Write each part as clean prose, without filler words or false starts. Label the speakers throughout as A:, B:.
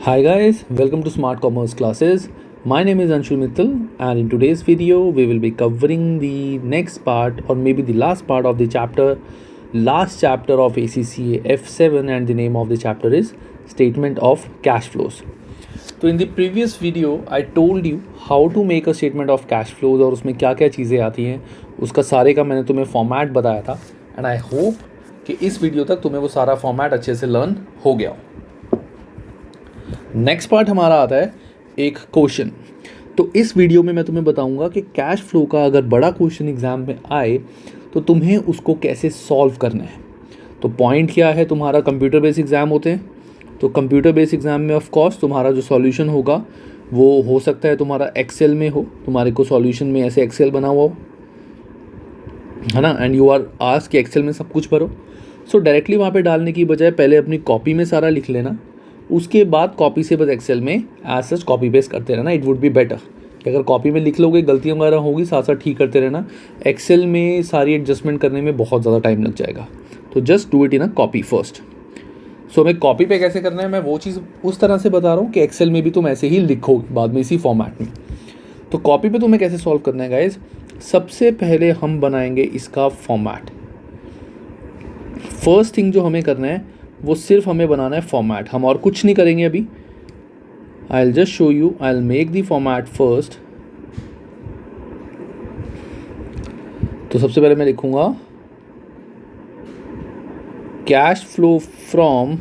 A: Hi guys, welcome to Smart Commerce classes. My name is Anshul Mittal and in today's video we will be covering the next part or maybe the last part of the last chapter of ACCA F7, and the name of the chapter is Statement of Cash Flows. So in the previous video I told you how to make a statement of cash flows और उसमें क्या क्या चीज़ें आती हैं, उसका सारे का मैंने तुम्हें फॉर्मेट बताया था एंड आई होप कि इस वीडियो तक तुम्हें वो सारा फॉर्मेट अच्छे से लर्न हो गया हो। नेक्स्ट पार्ट हमारा आता है एक क्वेश्चन। तो इस वीडियो में मैं तुम्हें बताऊंगा कि कैश फ्लो का अगर बड़ा क्वेश्चन एग्जाम में आए तो तुम्हें उसको कैसे सॉल्व करना है। तो पॉइंट क्या है, तुम्हारा कंप्यूटर बेस्ड एग्ज़ाम होते हैं, तो कंप्यूटर बेस्ड एग्ज़ाम में ऑफ कोर्स तुम्हारा जो सॉल्यूशन होगा वो हो सकता है तुम्हारा एक्सेल में हो, तुम्हारे को सॉल्यूशन में ऐसे एक्सेल बना हुआ हो, है ना, एंड यू आर आस्क्ड कि एक्सेल में सब कुछ भरो। सो डायरेक्टली वहाँ पे डालने की बजाय पहले अपनी कॉपी में सारा लिख लेना, उसके बाद कॉपी से बस एक्सेल में एज सच कॉपी पेस्ट करते रहना। इट वुड बी बेटर कि अगर कॉपी में लिख लोगे गलतियाँ वगैरह होगी साथ साथ ठीक करते रहना, एक्सेल में सारी एडजस्टमेंट करने में बहुत ज़्यादा टाइम लग जाएगा। तो just do it in a copy first. So हमें कॉपी पे कैसे करना है मैं वो चीज़ उस तरह से बता रहा हूँ कि एक्सेल में भी तुम ऐसे ही लिखोगे बाद में इसी फॉर्मेट में। तो कॉपी पे तुम्हें कैसे सॉल्व करना है गाइज, सबसे पहले हम बनाएंगे इसका फॉर्मेट। फर्स्ट थिंग जो हमें करना है वो सिर्फ हमें बनाना है फॉर्मेट, हम और कुछ नहीं करेंगे अभी। आई will just show you, I will make the format first. तो सबसे पहले मैं लिखूंगा cash flow from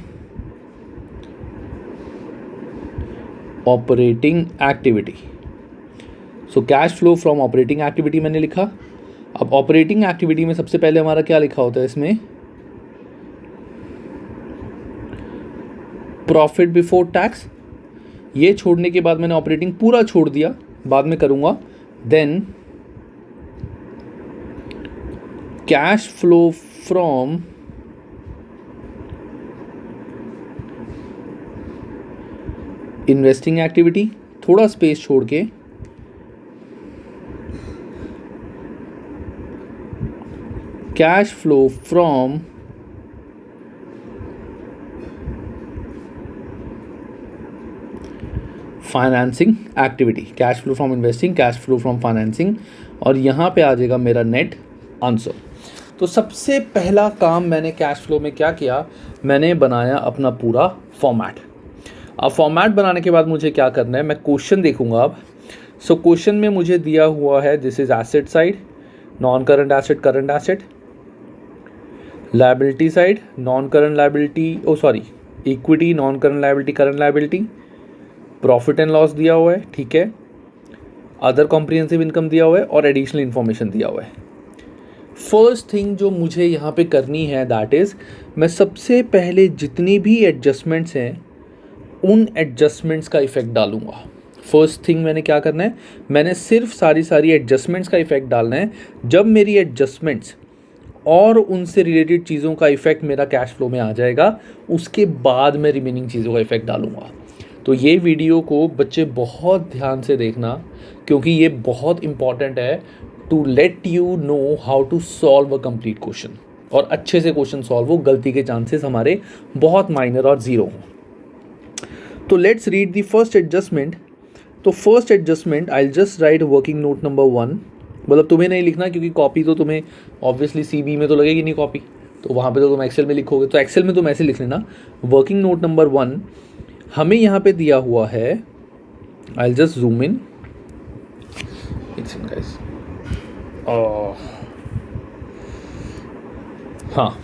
A: operating activity. So cash flow from operating activity मैंने लिखा। अब ऑपरेटिंग एक्टिविटी में सबसे पहले हमारा क्या लिखा होता है, इसमें प्रॉफिट बिफोर टैक्स। ये छोड़ने के बाद मैंने ऑपरेटिंग पूरा छोड़ दिया, बाद में करूंगा। Then cash flow from investing activity, थोड़ा स्पेस छोड़ के cash flow from financing activity, cash flow from investing, cash flow from financing, और यहाँ पे आ जाएगा मेरा नेट आंसर। तो सबसे पहला काम मैंने कैश फ्लो में क्या किया, मैंने बनाया अपना पूरा फॉर्मेट। अब फॉर्मेट बनाने के बाद मुझे क्या करना है, मैं क्वेश्चन देखूंगा अब। सो क्वेश्चन में मुझे दिया हुआ है this is asset side, non current asset current asset, liability side non current liability, oh sorry equity non current liability current liability, profit and loss दिया हुआ है, ठीक है, अदर कॉम्प्रिहेंसिव इनकम दिया हुआ है और एडिशनल इन्फॉर्मेशन दिया हुआ है। फर्स्ट थिंग जो मुझे यहाँ पे करनी है दैट इज़ मैं सबसे पहले जितनी भी एडजस्टमेंट्स हैं उन एडजस्टमेंट्स का इफेक्ट डालूंगा। फर्स्ट थिंग मैंने क्या करना है, मैंने सिर्फ सारी एडजस्टमेंट्स का इफेक्ट डालना है। जब मेरी एडजस्टमेंट्स और उनसे रिलेटेड चीज़ों का इफेक्ट मेरा कैश फ्लो में आ जाएगा, उसके बाद मैं रिमेनिंग चीज़ों का इफेक्ट डालूंगा। तो ये वीडियो को बच्चे बहुत ध्यान से देखना, क्योंकि ये बहुत इंपॉर्टेंट है to let you know how to solve a complete question, और अच्छे से क्वेश्चन सॉल्व हो, गलती के चांसेस हमारे बहुत माइनर और ज़ीरो हों। तो let's read the first adjustment. तो first adjustment I just write working note number 1, मतलब तुम्हें नहीं लिखना क्योंकि कॉपी तो तुम्हें ऑब्वियसली CB में तो लगेगी नहीं कॉपी, तो वहाँ पे तो तुम एक्सेल में लिखोगे, तो एक्सेल में तुम ऐसे लिख लेना वर्किंग नोट नंबर 1। हमें यहाँ पे दिया हुआ है, I will just zoom in, it's in guys, हाँ,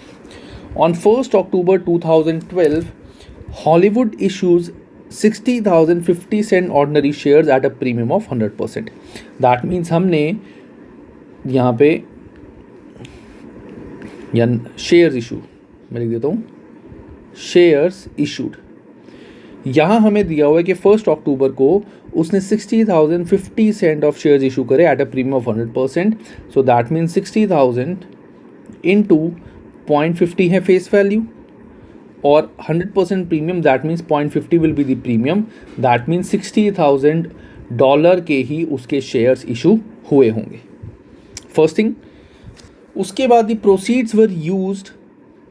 A: on 1 October 2012 Hollywood issues 60,050 ordinary shares at a premium of 100%। That means हमने यहाँ पे या शेयर्स इशू, मैं लिख देता हूँ शेयर्स इशूड। यहाँ हमें दिया हुआ है कि 1 अक्टूबर को उसने 60,050 ऑफ शेयर्स इशू करे at a premium of 100%। So that means 60,000 into 0.50 है फेस वैल्यू, और 100% premium that means 0.50 will be the premium. That means $60,000 के ही उसके शेयर्स इशू हुए होंगे। First thing. उसके बाद the proceeds were used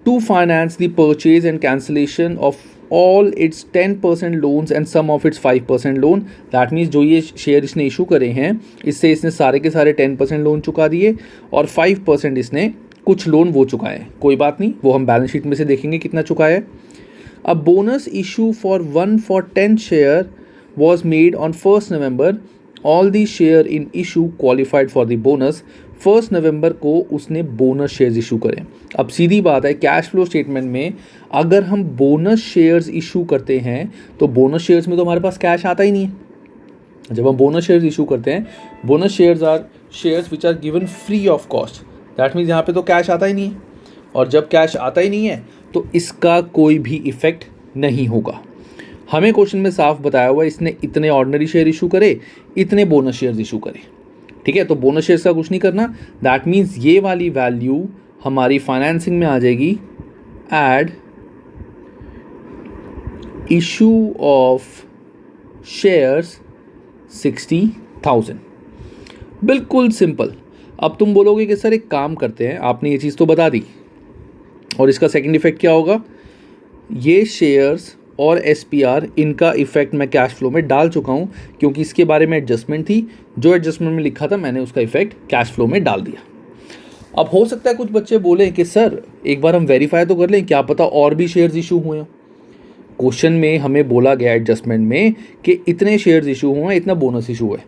A: to finance the purchase and cancellation of all its 10% loans and some of its 5% loan. That means जो ये share इसने इशू करे हैं इससे इसने सारे के सारे 10% लोन चुका दिए और 5% इसने कुछ लोन वो चुकाए हैं। कोई बात नहीं, वो हम बैलेंस शीट में से देखेंगे कितना चुकाया है। A bonus issue for 1/10 share was made on 1st November. All the share in issue qualified for the bonus. 1st November को उसने बोनस शेयर्स इशू करें। अब सीधी बात है, कैश फ्लो स्टेटमेंट में अगर हम बोनस शेयर्स इशू करते हैं तो बोनस शेयर्स में तो हमारे पास कैश आता ही नहीं है। जब हम बोनस शेयर्स इशू करते हैं, bonus shares are shares which are given free of cost. That means यहाँ पे तो कैश आता ही नहीं है, और जब कैश आता ही नहीं है तो इसका कोई भी इफेक्ट नहीं होगा। हमें क्वेश्चन में साफ बताया हुआ है इसने इतने ऑर्डिनरी शेयर इशू करे, इतने बोनस शेयर्स इशू करे। ठीक है, तो बोनस शेयर्स का कुछ नहीं करना। दैट मीन्स ये वाली वैल्यू हमारी फाइनेंसिंग में आ जाएगी। Add issue of shares 60,000। बिल्कुल सिंपल। अब तुम बोलोगे कि सर एक काम करते हैं, आपने ये चीज़ तो बता दी, और इसका सेकंड इफेक्ट क्या होगा? ये शेयर्स और SPR इनका इफेक्ट मैं कैश फ्लो में डाल चुका हूँ, क्योंकि इसके बारे में एडजस्टमेंट थी। जो एडजस्टमेंट में लिखा था मैंने उसका इफेक्ट कैश फ्लो में डाल दिया। अब हो सकता है कुछ बच्चे बोलें कि सर एक बार हम वेरीफाई तो कर लें, क्या पता और भी शेयर्स इशू हुए हों। क्वेश्चन में हमें बोला गया एडजस्टमेंट में कि इतने शेयर्स इशू हुए हैं, इतना बोनस इशू है।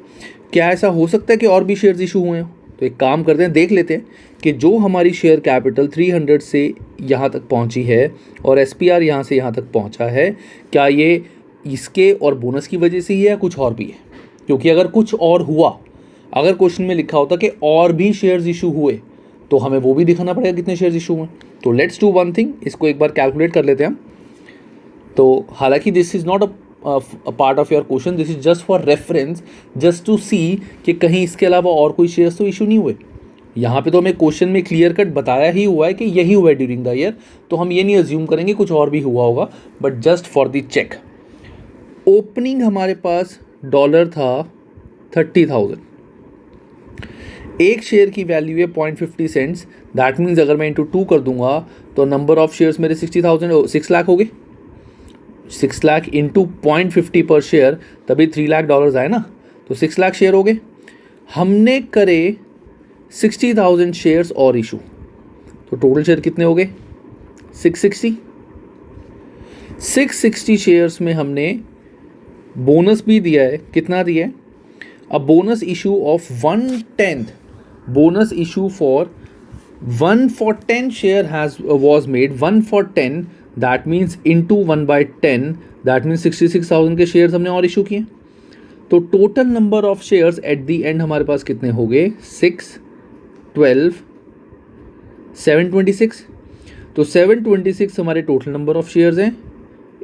A: क्या ऐसा हो सकता है कि और भी शेयर्स इशू हुए हों? तो एक काम करते हैं, देख लेते हैं कि जो हमारी शेयर कैपिटल 300 से यहाँ तक पहुँची है और SPR यहाँ से यहाँ तक पहुँचा है, क्या ये इसके और बोनस की वजह से ही है या कुछ और भी है? क्योंकि अगर कुछ और हुआ, अगर क्वेश्चन में लिखा होता कि और भी शेयर्स इशू हुए, तो हमें वो भी दिखाना पड़ेगा कितने शेयर्स इशू हुए। तो लेट्स डू वन थिंग, इसको एक बार कैलकुलेट कर लेते हैं हम। तो हालांकि this is not a part of your question, this is just for reference, just to see कि कहीं इसके अलावा और कोई शेयर्स तो इशू नहीं हुए। यहाँ पे तो हमें क्वेश्चन में क्लियर कट बताया ही हुआ है कि यही हुआ है ड्यूरिंग द ईयर, तो हम ये नहीं अज्यूम करेंगे कुछ और भी हुआ होगा, but just for the check. Opening हमारे पास डॉलर था 30,000, एक शेयर की वैल्यू है 0.50 सेंट्स। दैट मीन्स अगर मैं इंटू 2 कर दूंगा तो नंबर ऑफ शेयर्स मेरे 60,000 6 लाख हो गए। 6 लाख इंटू 0.50 पर शेयर, तभी 3 लाख डॉलर्स आए ना, तो 6 लाख शेयर हो गए। हमने करे 60,000 शेयर्स और इशू, तो टोटल शेयर कितने हो गए? 660। 660 शेयर्स में हमने बोनस भी दिया है। कितना दिया है? A bonus issue of 1/10, bonus issue for 1 for 10 share was made, 1 for 10, that means into 1/10, that means 66,000 के शेयर्स हमने और इशू किए। तो total number of shares at the end हमारे पास कितने हो गए? 6, 12, 726। तो 726 हमारे टोटल नंबर ऑफ शेयर्स हैं।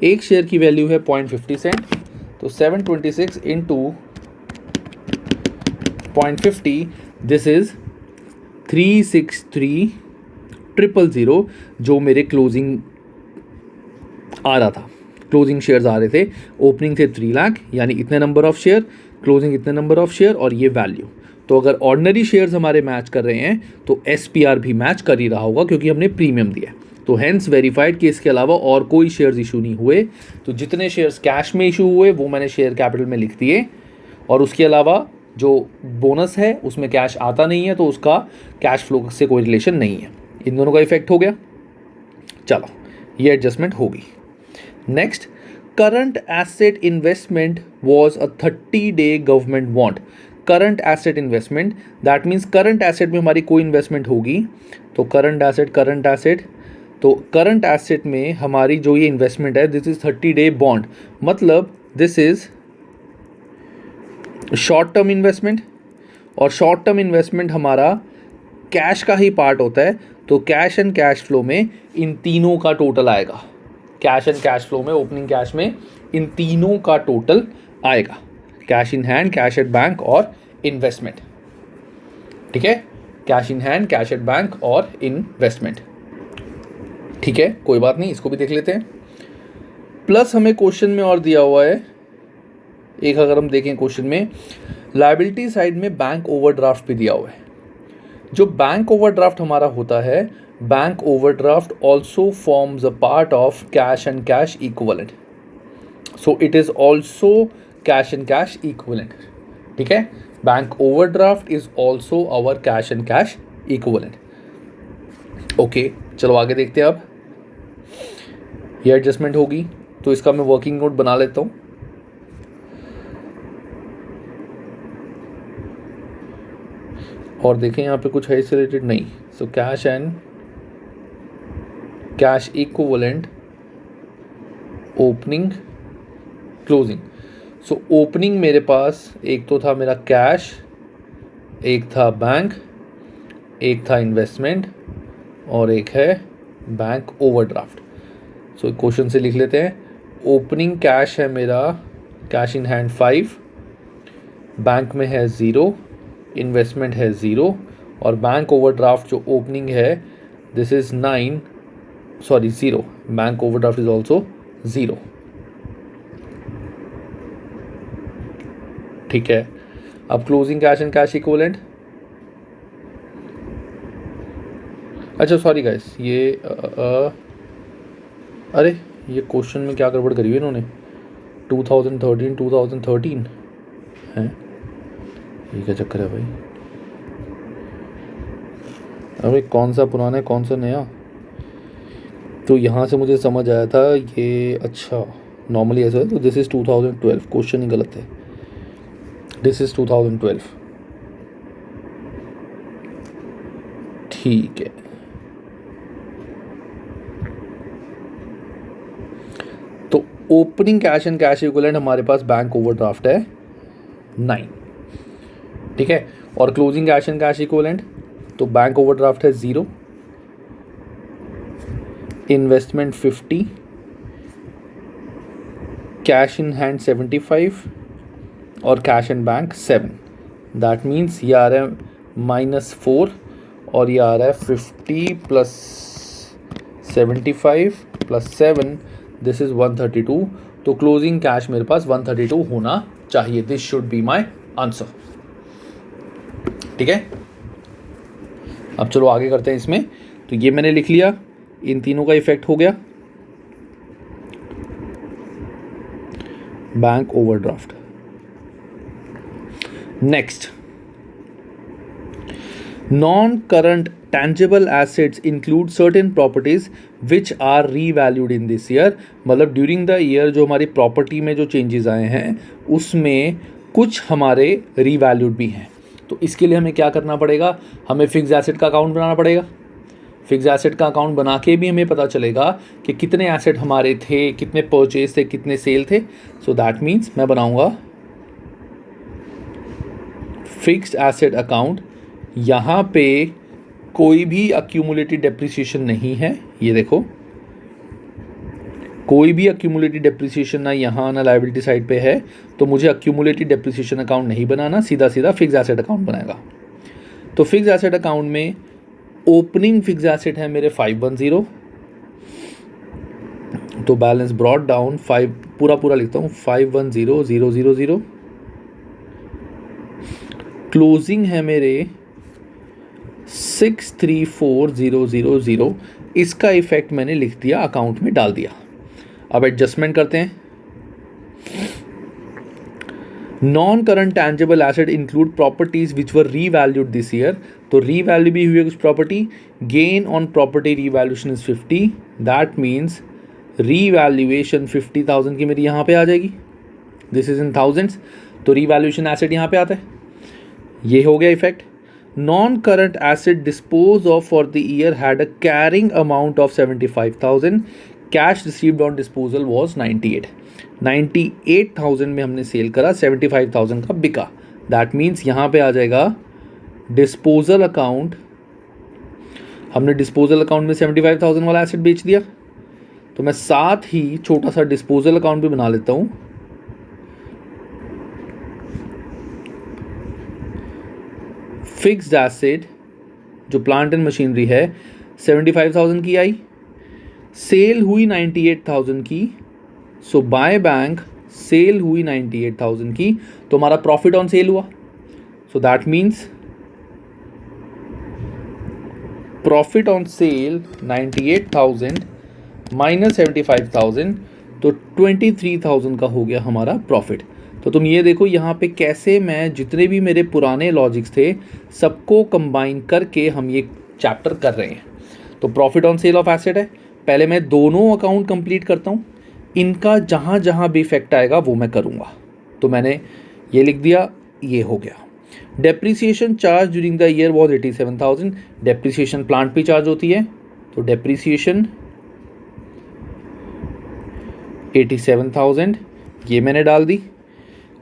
A: एक शेयर की वैल्यू है 0.50 सेंट, तो 726 इंटू 0.50, दिस इज 363,000, जो मेरे क्लोजिंग आ रहा था। क्लोजिंग शेयर्स आ रहे थे, ओपनिंग थे 3 लाख, यानी इतने नंबर ऑफ शेयर, क्लोजिंग इतने नंबर ऑफ शेयर और ये वैल्यू। तो अगर ऑर्डिनरी शेयर्स हमारे मैच कर रहे हैं तो SPR भी मैच कर ही रहा होगा, क्योंकि हमने प्रीमियम दिया। तो हेंस वेरीफाइड कि इसके अलावा और कोई शेयर्स इशू नहीं हुए। तो जितने शेयर्स कैश में इशू हुए वो मैंने शेयर कैपिटल में लिख दिए, और उसके अलावा जो बोनस है उसमें कैश आता नहीं है, तो उसका कैश फ्लो से कोई रिलेशन नहीं है। इन दोनों का इफेक्ट हो गया। चलो, ये एडजस्टमेंट होगी। Next, current asset investment was a 30-day government bond. Current asset investment, that means current asset में हमारी कोई इन्वेस्टमेंट होगी, तो करंट एसेट, तो करंट एसेट में हमारी जो ये इन्वेस्टमेंट है, दिस इज 30-day बॉन्ड, मतलब this is short term investment, और शॉर्ट टर्म इन्वेस्टमेंट हमारा कैश का ही पार्ट होता है। तो कैश एंड कैश फ्लो में इन तीनों का टोटल आएगा। कैश एंड कैश फ्लो में, ओपनिंग कैश में इन तीनों का टोटल आएगा, cash in hand, cash at bank और इन्वेस्टमेंट। ठीक है, cash in hand, cash at bank और इन्वेस्टमेंट। ठीक है, कोई बात नहीं, इसको भी देख लेते हैं। प्लस हमें क्वेश्चन में और दिया हुआ है एक, अगर हम देखें क्वेश्चन में, लायबिलिटी साइड में बैंक ओवरड्राफ्ट भी दिया हुआ है। जो बैंक ओवरड्राफ्ट हमारा होता है bank overdraft also forms a part of cash and cash equivalent, so it is also cash and cash equivalent, ठीक है। Bank overdraft is also our cash and cash equivalent. Okay, चलो आगे देखते हैं। अब ये एडजस्टमेंट होगी तो इसका मैं वर्किंग नोट बना लेता हूं। और देखें यहाँ पे कुछ है इससे रिलेटेड नहीं। So cash and cash equivalent opening closing. So opening मेरे पास एक तो था मेरा कैश, एक था बैंक, एक था इन्वेस्टमेंट और एक है बैंक ओवरड्राफ्ट। सो क्वेश्चन से लिख लेते हैं। ओपनिंग कैश है मेरा, कैश इन हैंड 5, बैंक में है 0, इन्वेस्टमेंट है 0 और बैंक ओवरड्राफ्ट जो ओपनिंग है this is 9, sorry 0, bank overdraft is also 0, ठीक है। अब closing cash and cash equivalent, अच्छा सॉरी गाइस, ये अरे ये क्वेश्चन में क्या गड़बड़ करी हुई इन्होंने, 2013 है, ये क्या चक्कर है भाई। अरे कौन सा पुराना है कौन सा नया, तो यहाँ से मुझे समझ आया था ये, अच्छा नॉर्मली ऐसा है, तो दिस इज़ 2012, क्वेश्चन ही गलत है, दिस इज़ 2012, ठीक है। तो opening cash and cash equivalent हमारे पास बैंक ओवरड्राफ्ट है 9, ठीक है। और closing cash and cash equivalent, तो बैंक ओवरड्राफ्ट है 0, इन्वेस्टमेंट 50, कैश इन हैंड 75 और cash in bank 7। That means ये आ रहा है -4 और ये आ रहा है 50 प्लस 75 प्लस 7, दिस इज 132। तो क्लोजिंग कैश मेरे पास 132 होना चाहिए। This should be my answer, ठीक है। अब चलो आगे करते हैं इसमें। तो ये मैंने लिख लिया, इन तीनों का इफेक्ट हो गया। Bank overdraft, next non current tangible assets include certain properties which are revalued in this year, मतलब ड्यूरिंग द ईयर जो हमारी प्रॉपर्टी में जो चेंजेस आए हैं उसमें कुछ हमारे रीवैल्यूड भी हैं। तो इसके लिए हमें क्या करना पड़ेगा, हमें फिक्स एसेट का अकाउंट बनाना पड़ेगा। फिक्स एसेट का अकाउंट बना के भी हमें पता चलेगा कि कितने एसेट हमारे थे, कितने परचेज थे, कितने सेल थे। सो दैट मीन्स मैं बनाऊंगा फिक्स्ड एसेट अकाउंट। यहाँ पे कोई भी अक्यूमुलेटेड डेप्रिसिएशन नहीं है, ये देखो कोई भी अक्यूमुलेटेड डेप्रिसिएशन ना यहाँ ना लायबिलिटी साइड पे है, तो मुझे अक्यूमुलेटेड डेप्रिसिएशन अकाउंट नहीं बनाना, सीधा सीधा फिक्स एसेट अकाउंट बनाएगा। तो फिक्स एसेट अकाउंट में ओपनिंग फिक्स एसेट है मेरे 510, तो बैलेंस ब्रॉट डाउन 5 पूरा लिखता हूँ 510000। क्लोजिंग है मेरे 634000। इसका इफेक्ट मैंने लिख दिया, अकाउंट में डाल दिया। अब एडजस्टमेंट करते हैं। Non current tangible asset include properties which were revalued this year, तो रीवैल्यू भी हुई है कुछ property. Gain on property revaluation is 50, that means revaluation 50,000 की मेरी यहाँ पे आ जाएगी, दिस इज इन थाउजेंड्स, तो रीवैल्यूएशन एसेट यहाँ पे आता है। ये हो गया effect. Non-current asset disposed of for the year had a carrying amount of 75,000. Cash received on disposal was 98,000 में हमने सेल करा, 75,000 का बिका। दैट मीन्स यहाँ पे आ जाएगा डिस्पोजल अकाउंट। हमने डिस्पोजल अकाउंट में 75,000 वाला एसेट बेच दिया, तो मैं साथ ही छोटा सा डिस्पोजल अकाउंट भी बना लेता हूँ। फिक्स्ड एसेट जो प्लांट एंड मशीनरी है 75,000 की आई, सेल हुई 98,000 की, सो बाय बैंक सेल हुई 98,000 की, तो हमारा प्रॉफिट ऑन सेल हुआ। सो that means profit on cell 98,000 minus 75,000, तो 23,000 का हो गया हमारा प्रॉफिट। तो तुम ये देखो यहाँ पे कैसे मैं जितने भी मेरे पुराने लॉजिक्स थे सबको कंबाइन करके हम ये चैप्टर कर रहे हैं। तो profit on sale of asset है, पहले मैं दोनों अकाउंट कंप्लीट करता हूँ, इनका जहाँ जहाँ भी इफेक्ट आएगा वो मैं करूँगा। तो मैंने ये लिख दिया, ये हो गया। Depreciation charge during the year was 87,000, depreciation plant पे चार्ज होती है, तो डेप्रीसिएशन 87,000 ये मैंने डाल दी।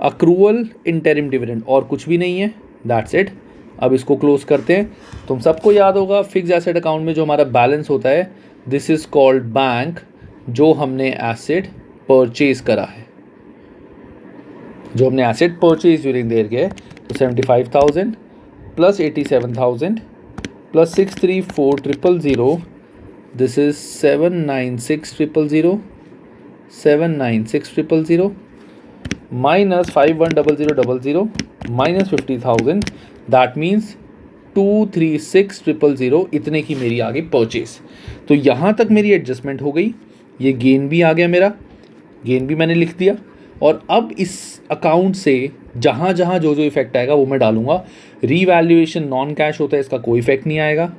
A: अक्रूवल इंटरिम डिविडेंड और कुछ भी नहीं है, दैट्स इट। अब इसको क्लोज करते हैं। तुम सबको याद होगा फिक्स एसेट अकाउंट में जो हमारा बैलेंस होता है, दिस इज कॉल्ड बैंक, जो हमने एसेट परचेज करा है, जो हमने asset purchase during the year किया है। तो 75,000 plus 87,000 plus 634,000, this is 796,000, 796,000 minus 51,000 minus 50,000, that means 236,000, इतने की मेरी आ गई परचेज। तो यहाँ तक मेरी एडजस्टमेंट हो गई। ये गेन भी आ गया मेरा, गेन भी मैंने लिख दिया। और अब इस अकाउंट से जहाँ जहाँ जो जो इफेक्ट आएगा वो मैं डालूंगा। रीवैल्यूएशन नॉन कैश होता है, इसका कोई इफेक्ट नहीं आएगा।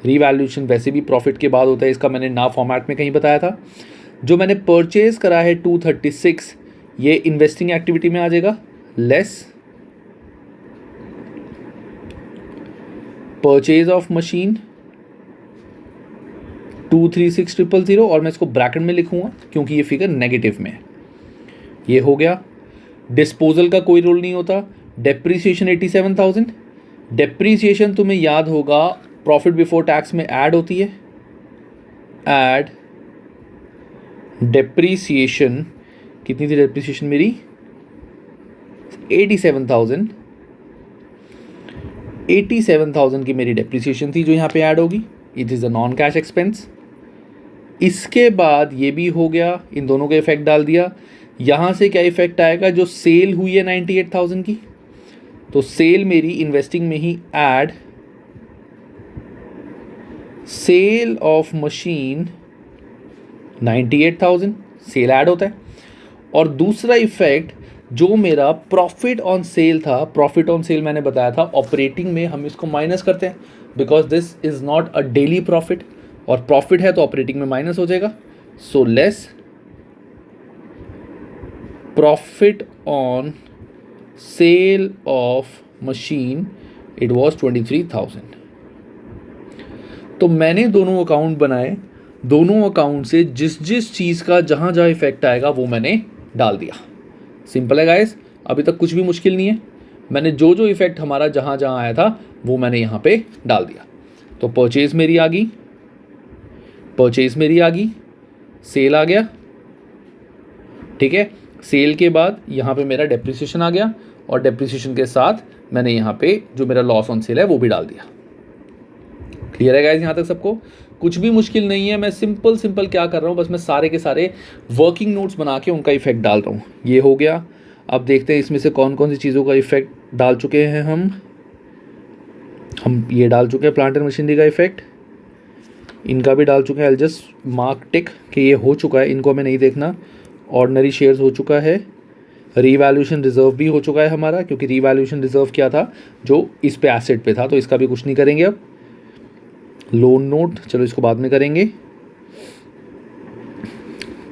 A: रीवैल्यूएशन वैसे भी प्रॉफिट के बाद होता है, इसका मैंने ना फॉर्मेट में कहीं बताया था। जो मैंने परचेज करा है 236, ये इन्वेस्टिंग एक्टिविटी में आ जाएगा, लेस परचेज ऑफ मशीन 236,000, और मैं इसको ब्रैकेट में लिखूंगा क्योंकि ये फिगर नेगेटिव में है। ये हो गया। डिस्पोजल का कोई रोल नहीं होता। डेप्रीसिएशन 87,000, डेप्रीसिएशन तुम्हें याद होगा प्रॉफिट बिफोर टैक्स में ऐड होती है, ऐड डेप्रीसिएशन। कितनी थी डेप्रीसिएशन मेरी? 87,000, 87,000 की मेरी डेप्रीसिएशन थी जो यहाँ पे ऐड होगी। It is a non cash expense. इसके बाद ये भी हो गया, इन दोनों का इफेक्ट डाल दिया। यहाँ से क्या इफेक्ट आएगा, जो सेल हुई है 98,000 की, तो सेल मेरी इन्वेस्टिंग में ही add sale of machine 98,000, sale add होता है। और दूसरा इफेक्ट जो मेरा प्रॉफिट ऑन सेल था, प्रॉफिट ऑन सेल मैंने बताया था ऑपरेटिंग में हम इसको माइनस करते हैं, because this is not a daily profit, और प्रॉफिट है तो ऑपरेटिंग में माइनस हो जाएगा। So less profit on sale of machine, it was 23,000। तो मैंने दोनों अकाउंट बनाए, दोनों अकाउंट से जिस जिस चीज़ का जहाँ जहाँ इफेक्ट आएगा वो मैंने डाल दिया। सिंपल है गाइस, अभी तक कुछ भी मुश्किल नहीं है। मैंने जो जो इफेक्ट हमारा जहाँ जहाँ आया था वो मैंने यहाँ पे डाल दिया। तो परचेज मेरी आ गई, परचेज मेरी आ गई, सेल आ गया, ठीक है। सेल के बाद यहाँ पे मेरा डेप्रिसिएशन आ गया, और डेप्रिसिएशन के साथ मैंने यहाँ पे जो मेरा लॉस ऑन सेल है वो भी डाल दिया। क्लियर है गाइस यहाँ तक सबको? कुछ भी मुश्किल नहीं है। मैं सिंपल क्या कर रहा हूँ, बस मैं सारे के सारे वर्किंग नोट्स बना के उनका इफेक्ट डाल रहा हूँ। ये हो गया। अब देखते हैं इसमें से कौन कौन सी चीज़ों का इफेक्ट डाल चुके हैं हम ये डाल चुके हैं प्लांट एंड मशीनरी का इफेक्ट, इनका भी डाल चुके हैं। आई जस्ट मार्क टिक कि ये हो चुका है, इनको हमें नहीं देखना। ऑर्डिनरी शेयर्स हो चुका है, रीवैल्यूएशन रिजर्व भी हो चुका है हमारा, क्योंकि रीवैल्यूएशन रिजर्व क्या था, जो इस पे एसेट पे था, तो इसका भी कुछ नहीं करेंगे अब। लोन नोट, चलो इसको बाद में करेंगे,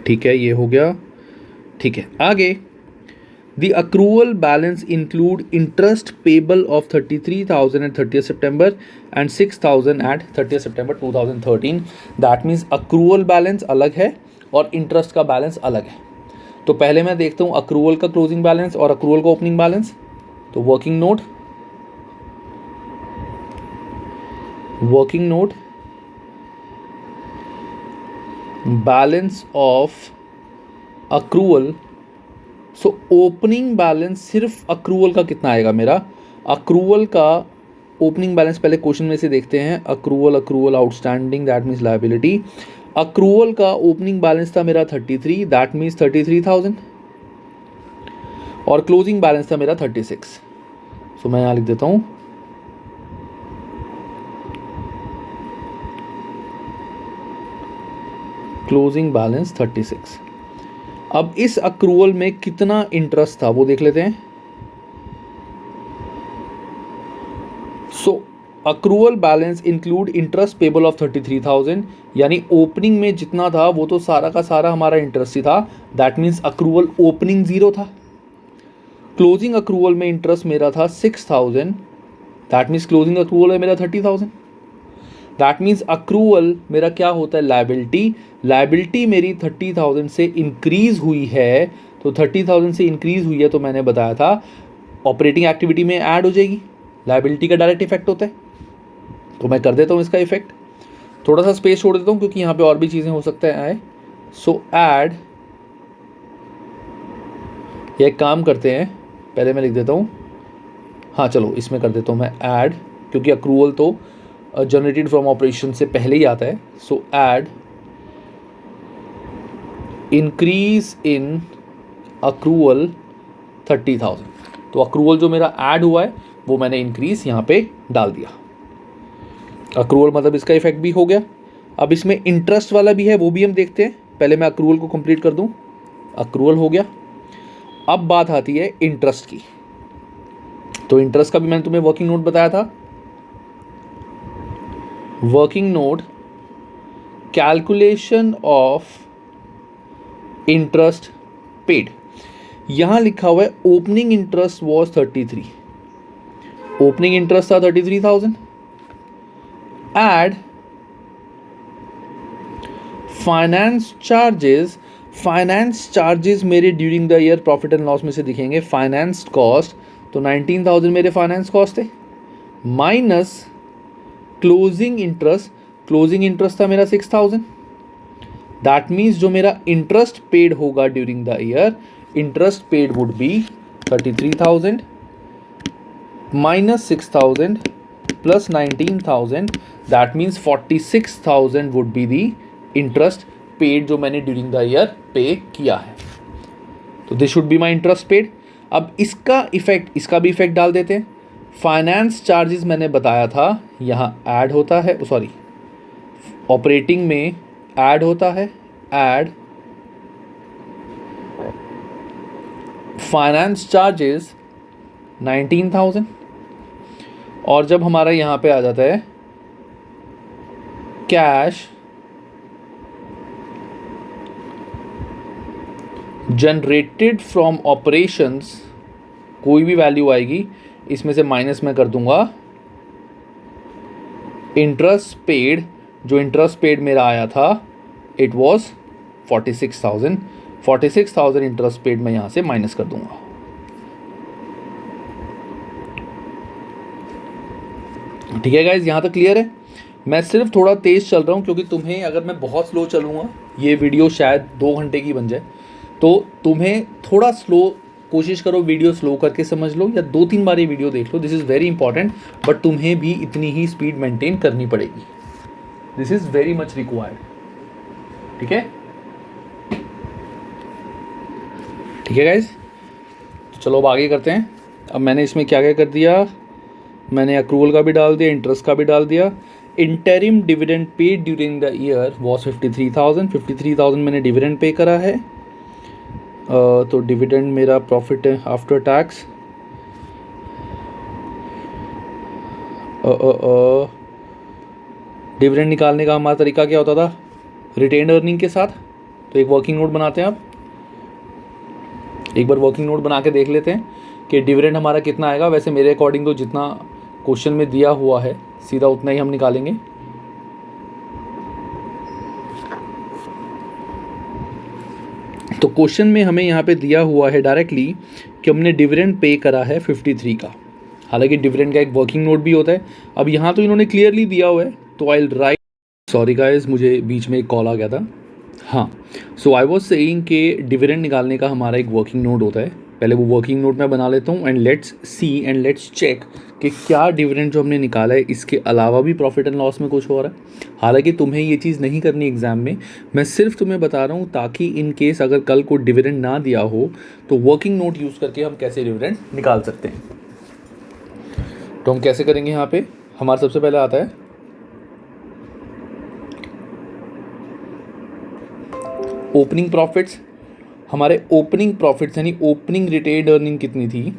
A: ठीक है। ये हो गया, ठीक है। आगे, the accrual balance include interest payable of 33,000 at 30 September and 6,000 at 30 September 2013। That means accrual balance अलग है और इंटरेस्ट का बैलेंस अलग है। तो पहले मैं देखता हूँ अक्रूवल का क्लोजिंग बैलेंस और अक्रूवल का ओपनिंग बैलेंस। तो working note, balance of accrual. So opening balance सिर्फ अक्रूवल का कितना आएगा मेरा, अक्रूवल का ओपनिंग बैलेंस पहले क्वेश्चन में से देखते हैं। Accrual outstanding, that means liability. Accrual का ओपनिंग बैलेंस था मेरा 33, दैट मीन्स 33,000, और क्लोजिंग बैलेंस था मेरा 36। सो मैं यहाँ लिख देता हूँ क्लोजिंग बैलेंस 36। अब इस अक्रूवल में कितना इंटरेस्ट था वो देख लेते हैं। So accrual balance include interest payable of 33,000, यानी ओपनिंग में जितना था वो तो सारा का सारा हमारा इंटरेस्ट ही था। दैट मीन्स अक्रूवल ओपनिंग 0 था। क्लोजिंग अक्रूवल में इंटरेस्ट मेरा था 6,000, दैट मीन्स क्लोजिंग अक्रूवल है मेरा 30,000। दैट मीन्स अक्रूवल मेरा क्या होता है, लायबिलिटी। लायबिलिटी मेरी 30,000 से इंक्रीज हुई है, तो 30,000 से इंक्रीज हुई है तो मैंने बताया था ऑपरेटिंग एक्टिविटी में ऐड हो जाएगी। लायबिलिटी का डायरेक्ट इफेक्ट होता है, तो मैं कर देता हूँ इसका इफेक्ट। थोड़ा सा स्पेस छोड़ देता हूँ क्योंकि यहाँ पे और भी चीज़ें हो सकता है आए। सो ऐड, ये एक काम करते हैं, पहले मैं लिख देता हूँ, हाँ चलो इसमें कर देता हूँ मैं ऐड, क्योंकि अक्रूवल तो जनरेटेड फ्रॉम ऑपरेशन से पहले ही आता है। सो ऐड इंक्रीज इन अक्रूवल 30,000, तो अक्रूवल जो मेरा ऐड हुआ है वो मैंने इंक्रीज यहाँ पे डाल दिया। अक्रूवल मतलब इसका इफेक्ट भी हो गया। अब इसमें इंटरेस्ट वाला भी है, वो भी हम देखते हैं। पहले मैं अक्रूवल को कंप्लीट कर दूं। अक्रूवल हो गया। अब बात आती है इंटरेस्ट की। तो इंटरेस्ट का भी मैंने तुम्हें वर्किंग नोट बताया था। Working note, calculation of interest paid. यहां लिखा हुआ है opening interest was 33, opening interest था 33,000। Add finance charges, finance charges मेरे during the year profit and loss में से दिखेंगे। फाइनेंस कॉस्ट तो 19,000 मेरे फाइनेंस कॉस्ट थे, minus closing interest, closing interest था मेरा 6,000। दैट मीन्स जो मेरा इंटरेस्ट पेड होगा during the year, interest paid would be 33,000 minus 6,000 plus 19,000, that means 46,000 would be the interest paid जो मैंने during the year पे किया है। तो this should be my interest paid। अब इसका इफेक्ट, इसका भी इफेक्ट डाल देते हैं। फाइनेंस चार्जेस मैंने बताया था यहाँ ऐड होता है, सॉरी ऑपरेटिंग में ऐड होता है, ऐड फाइनेंस चार्जेस 19,000, और जब हमारा यहाँ पे आ जाता है कैश जनरेटेड फ्रॉम ऑपरेशंस, कोई भी वैल्यू आएगी इसमें से माइनस में कर दूंगा इंटरेस्ट पेड। जो इंटरेस्ट पेड मेरा आया था इट वाज 46,000, 46,000 इंटरेस्ट पेड मैं यहाँ से माइनस कर दूंगा। ठीक है गाइज, यहाँ तक क्लियर है। मैं सिर्फ थोड़ा तेज़ चल रहा हूँ क्योंकि तुम्हें, अगर मैं बहुत स्लो चलूँगा ये वीडियो शायद 2 घंटे की बन जाए, तो तुम्हें थोड़ा स्लो कोशिश करो, वीडियो स्लो करके समझ लो या 2-3 बार ये वीडियो देख लो। This is very important, but तुम्हें भी इतनी ही स्पीड मेंटेन करनी पड़ेगी। This is very much required. ठीक है, ठीक है गाइज, तो चलो अब आगे करते हैं। अब मैंने इसमें क्या क्या कर दिया, मैंने अक्रूवल का भी डाल दिया, इंटरेस्ट का भी डाल दिया। Interim dividend paid during the year was 53,000, 53,000 मैंने डिविडेंड पे करा है। तो डिविडेंड मेरा प्रॉफिट है आफ्टर टैक्स। डिविडेंड निकालने का हमारा तरीका क्या होता था, रिटेन अर्निंग के साथ। तो एक वर्किंग नोट बनाते हैं। आप एक बार वर्किंग नोट बना के देख लेते हैं कि डिविडेंड हमारा कितना आएगा। वैसे मेरे अकॉर्डिंग तो जितना क्वेश्चन में दिया हुआ है सीधा उतना ही हम निकालेंगे। तो क्वेश्चन में हमें यहाँ पे दिया हुआ है डायरेक्टली कि हमने डिविडेंड पे करा है 53 का। हालांकि डिविडेंड का एक वर्किंग नोट भी होता है। अब यहाँ तो इन्होंने क्लियरली दिया हुआ है, तो I will write, sorry guys मुझे बीच में एक कॉल आ गया था। हाँ, सो आई वॉज सेइंग कि डिविडेंड निकालने का हमारा एक वर्किंग नोट होता है। पहले वो वर्किंग नोट मैं बना लेता हूँ and let's see and let's check कि क्या डिविडेंड जो हमने निकाला है इसके अलावा भी प्रॉफिट एंड लॉस में कुछ हो रहा है। हालांकि तुम्हें ये चीज़ नहीं करनी एग्जाम में, मैं सिर्फ तुम्हें बता रहा हूँ ताकि इन केस अगर कल को डिविडेंड ना दिया हो तो वर्किंग नोट यूज़ करके हम कैसे डिविडेंड निकाल सकते हैं। तो हम कैसे करेंगे, यहाँ पे हमारा सबसे पहले आता है ओपनिंग प्रॉफिट्स, हमारे ओपनिंग प्रॉफिट्स यानी ओपनिंग रिटेन्ड अर्निंग कितनी थी?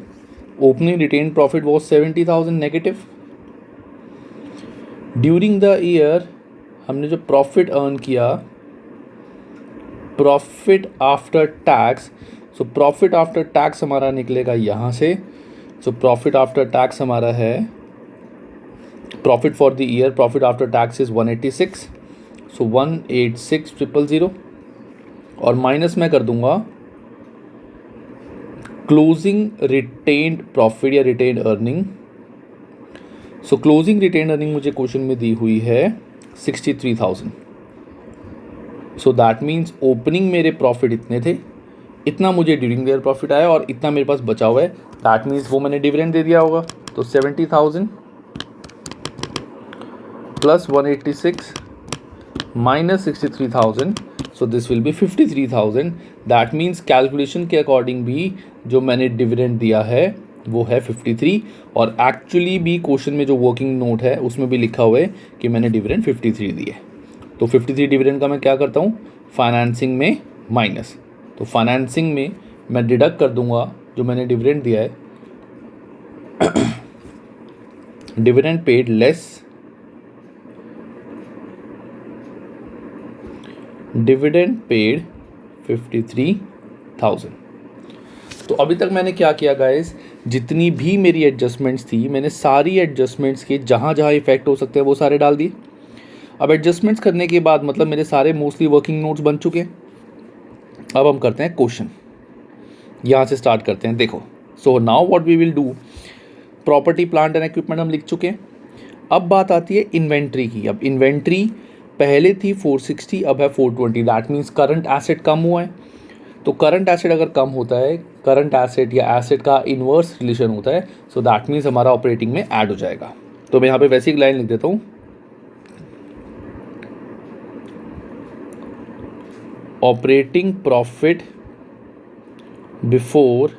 A: Opening retained profit was 70,000 negative. During the year हमने जो प्रॉफिट अर्न किया, profit after tax, so profit after tax हमारा निकलेगा यहाँ से। सो प्रॉफिट आफ्टर टैक्स हमारा है, profit for the year, profit after tax is 186, सो 186,000 और माइनस मैं कर दूंगा क्लोजिंग रिटेन्ड प्रॉफिट या रिटेन्ड अर्निंग। सो क्लोजिंग रिटेन्ड अर्निंग मुझे क्वेश्चन में दी हुई है 63,000। सो दैट मीन्स ओपनिंग मेरे प्रॉफिट इतने थे, इतना मुझे ड्यूरिंग द ईयर प्रॉफिट आया और इतना मेरे पास बचा हुआ है, दैट मीन्स वो मैंने डिविडेंड दे दिया होगा। तो 70,000 plus 186 minus 63,000, so this will be 53,000। That means calculation के अकॉर्डिंग भी जो मैंने डिविडेंड दिया है वो है 53, और एक्चुअली भी क्वेश्चन में जो वर्किंग नोट है उसमें भी लिखा हुआ है कि मैंने डिविडेंड 53 दी है। तो 53 डिविडेंड का मैं क्या करता हूँ, फाइनेंसिंग में माइनस, तो फाइनेंसिंग में मैं डिडक्ट कर दूंगा जो मैंने डिविडेंड दिया है, dividend paid less dividend paid 53,000। तो अभी तक मैंने क्या किया गाइस, जितनी भी मेरी एडजस्टमेंट्स थी मैंने सारी एडजस्टमेंट्स के जहाँ जहाँ इफेक्ट हो सकते हैं वो सारे डाल दिए। अब एडजस्टमेंट्स करने के बाद मतलब मेरे सारे मोस्टली वर्किंग नोट्स बन चुके हैं। अब हम करते हैं क्वेश्चन, यहाँ से स्टार्ट करते हैं। देखो, so now what we will do, property plant and equipment हम लिख चुके हैं। अब बात आती है इन्वेंट्री की। अब इन्वेंट्री पहले थी 460, अब है 420, दैट मीन्स करंट एसेट कम हुआ है। तो करंट एसेट अगर कम होता है, करंट एसेट या एसेट का इन्वर्स रिलेशन होता है, सो दैट मीन्स हमारा ऑपरेटिंग में ऐड हो जाएगा। तो मैं यहाँ पे वैसी एक लाइन लिख देता हूँ, operating profit before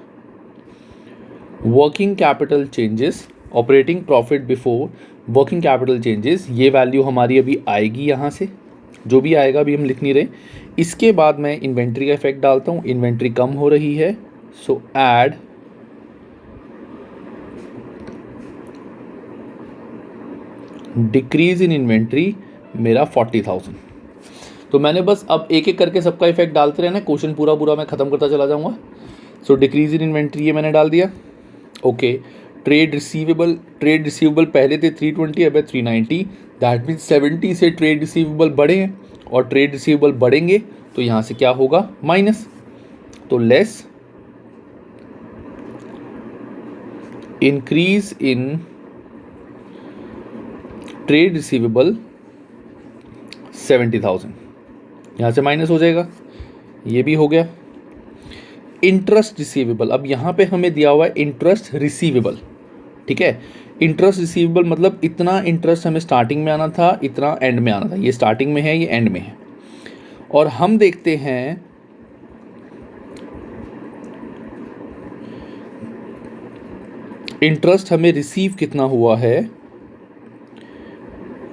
A: working capital changes, operating profit before working capital changes, ये वैल्यू हमारी अभी आएगी यहाँ से, जो भी आएगा अभी हम लिख नहीं रहे। इसके बाद मैं इन्वेंट्री का इफेक्ट डालता हूँ, इन्वेंट्री कम हो रही है, सो ऐड डिक्रीज इन इन्वेंट्री मेरा 40,000। तो मैंने बस अब एक एक करके सबका इफेक्ट डालते रहना, क्वेश्चन पूरा पूरा मैं ख़त्म करता चला जाऊँगा। सो डिक्रीज इन इन्वेंट्री ये मैंने डाल दिया। ओके, ट्रेड रिसीवेबल पहले थे 320, अब है 390, दैट मीन्स 70 से ट्रेड रिसीवेबल बढ़े हैं और ट्रेड रिसीवेबल बढ़ेंगे तो यहाँ से क्या होगा, माइनस। तो less increase in trade receivable 70,000, यहाँ से माइनस हो जाएगा, ये भी हो गया। इंटरेस्ट रिसीवेबल, अब यहाँ पे हमें दिया हुआ है इंटरेस्ट रिसीवेबल, ठीक है। इंटरेस्ट रिसीवेबल मतलब इतना इंटरेस्ट हमें स्टार्टिंग में आना था, इतना एंड में आना था, ये स्टार्टिंग में है, ये एंड में है। और हम देखते हैं इंटरेस्ट हमें रिसीव कितना हुआ है,